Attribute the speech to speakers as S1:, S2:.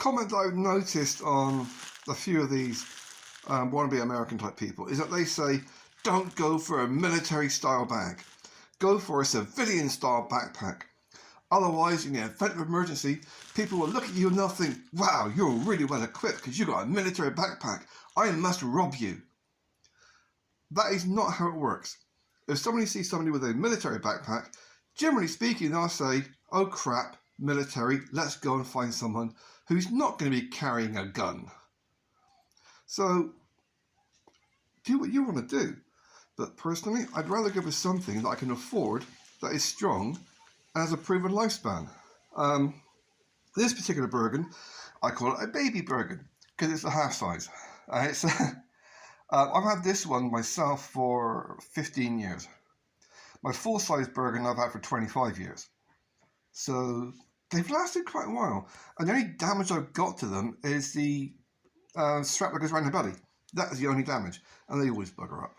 S1: comment that I've noticed on a few of these wannabe American type people is that they say, don't go for a military style bag. Go for a civilian style backpack. Otherwise, in the event of emergency, people will look at you and they'll think, wow, you're really well equipped because you've got a military backpack. I must rob you. That is not how it works. If somebody sees somebody with a military backpack, generally speaking, they'll say, oh crap, military, let's go and find someone who's not going to be carrying a gun. So, do what you want to do. But personally, I'd rather go with something that I can afford, that is strong, and has a proven lifespan. This particular Bergen, I call it a baby Bergen, because it's a half size. I've had this one myself for 15 years. My full-size Bergen I've had for 25 years. So they've lasted quite a while. And the only damage I've got to them is the strap that goes around the belly. That is the only damage. And they always bugger up.